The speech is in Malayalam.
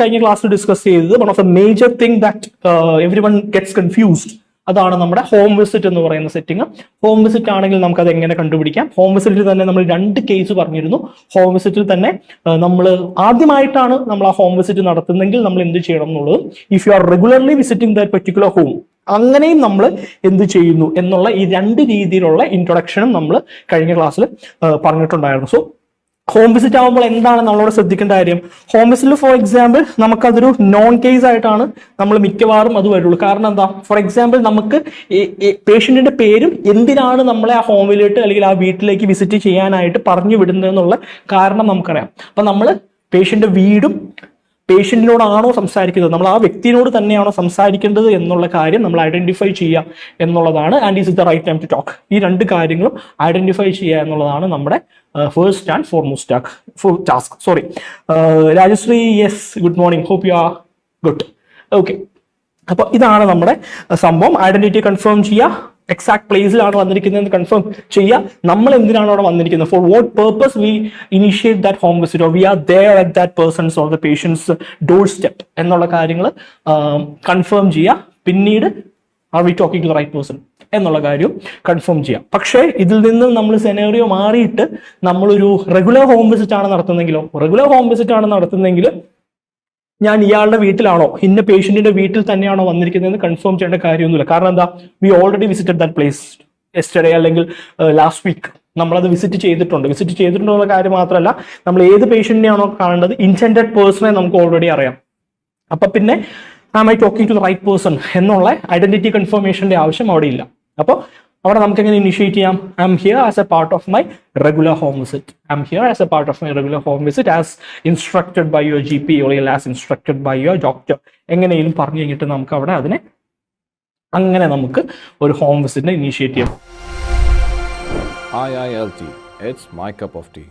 കഴിഞ്ഞ ക്ലാസ്സിൽ ഡിസ്കസ് ചെയ്തത് one of the major thing that every one gets confused, അതാണ് നമ്മുടെ ഹോം വിസിറ്റ് എന്ന് പറയുന്ന സെറ്റിംഗ്. ഹോം വിസിറ്റ് ആണെങ്കിൽ നമുക്ക് അത് എങ്ങനെ കണ്ടുപിടിക്കാം? ഹോം വിസിറ്റിൽ തന്നെ നമ്മൾ 2 കേസ് പറഞ്ഞിരുന്നു. ഹോം വിസിറ്റിൽ തന്നെ നമ്മൾ ആദ്യമായിട്ടാണ് നമ്മൾ ആ ഹോം വിസിറ്റ് നടത്തുന്നെങ്കിൽ നമ്മൾ എന്ത് ചെയ്യണം എന്നുള്ളത്, if you are regularly visiting that particular home, അങ്ങനെയും നമ്മൾ എന്ത് ചെയ്യുന്നു എന്നുള്ള ഈ 2 രീതിയിലുള്ള ഇൻട്രൊഡക്ഷനും നമ്മൾ കഴിഞ്ഞ ക്ലാസ്സിൽ പറഞ്ഞിട്ടുണ്ടായിരുന്നു. സോ ഹോം വിസിറ്റ് ആകുമ്പോൾ എന്താണ് നമ്മളോട് ശ്രദ്ധിക്കേണ്ട കാര്യം? ഹോം വിസിറ്റിൽ ഫോർ എക്സാമ്പിൾ നമുക്കതൊരു നോൺ കേസ് ആയിട്ടാണ് നമ്മൾ മിക്കവാറും അത് വരുള്ളൂ. കാരണം എന്താ? ഫോർ എക്സാമ്പിൾ നമുക്ക് പേഷ്യന്റിന്റെ പേരും എന്തിനാണ് നമ്മളെ ആ ഹോമിലേക്ക് അല്ലെങ്കിൽ ആ വീട്ടിലേക്ക് വിസിറ്റ് ചെയ്യാനായിട്ട് പറഞ്ഞു വിടുന്നതെന്നുള്ള കാരണം നമുക്കറിയാം. അപ്പൊ നമ്മൾ പേഷ്യന്റ് വീടും പേഷ്യന്റിനോടാണോ സംസാരിക്കുന്നത്, നമ്മൾ ആ വ്യക്തിയോട് തന്നെയാണോ സംസാരിക്കേണ്ടത് എന്നുള്ള കാര്യം നമ്മൾ ഐഡന്റിഫൈ ചെയ്യുക എന്നുള്ളതാണ്. And is the right time to talk. ഈ 2 കാര്യങ്ങളും ഐഡന്റിഫൈ ചെയ്യുക എന്നുള്ളതാണ് നമ്മുടെ first and foremost task. Sorry Rajashree, yes, good morning, hope you are good. Okay, അപ്പൊ ഇതാണ് നമ്മുടെ സംഭവം. ഐഡന്റിറ്റി കൺഫേം ചെയ്യുക, എക്സാക്ട് പ്ലേസിലാണ് വന്നിരിക്കുന്നത് കൺഫേം ചെയ്യുക, നമ്മൾ എന്തിനാണ് അവിടെ വന്നിരിക്കുന്നത്, for what purpose we initiate that home visit, or we are there at that person's or the patient's doorstep എന്നുള്ള കാര്യങ്ങൾ കൺഫേം ചെയ്യുക. പിന്നീട് are we talking to the right person എന്നുള്ള കാര്യം കൺഫേം ചെയ്യാം. പക്ഷേ ഇതിൽ നിന്ന് നമ്മൾ സെനേറിയോ മാറിയിട്ട് നമ്മളൊരു റെഗുലർ ഹോം വിസിറ്റ് ആണ് നടത്തുന്നെങ്കിലോ, റെഗുലർ ഹോം വിസിറ്റ് ആണ് നടത്തുന്നെങ്കിൽ ഞാൻ ഇയാളുടെ വീട്ടിലാണോ, ഇന്ന പേഷ്യന്റിന്റെ വീട്ടിൽ തന്നെയാണോ വന്നിരിക്കുന്നതെന്ന് കൺഫേം ചെയ്യേണ്ട കാര്യമൊന്നുമില്ല. കാരണം എന്താ? We already visited that place yesterday അല്ലെങ്കിൽ ലാസ്റ്റ് വീക്ക് നമ്മളത് വിസിറ്റ് ചെയ്തിട്ടുള്ള കാര്യം മാത്രമല്ല, നമ്മൾ ഏത് പേഷ്യന്റിനെയാണോ കാണേണ്ടത്, ഇന്റൻഡഡ് പേഴ്സണെ നമുക്ക് ഓൾറെഡി അറിയാം. അപ്പൊ പിന്നെ am I talking to the right person എന്നുള്ള ഐഡന്റിറ്റി കൺഫർമേഷന്റെ ആവശ്യം അവിടെ ഇല്ല. അപ്പോൾ അവിടെ നമുക്ക് എങ്ങനെ ഇനിഷ്യേറ്റ് ചെയ്യാം? I am here as a part of my regular home visit. As instructed by your GP or as instructed by your doctor. എങ്ങനെയും പറഞ്ഞു കഴിഞ്ഞിട്ട് നമുക്ക് അവിടെ അതിനെ അങ്ങനെ നമുക്ക് ഒരു ഹോം വിസിറ്റിനെ ഇനിഷ്യേറ്റ് ചെയ്യാം. IILT, it's my cup of tea.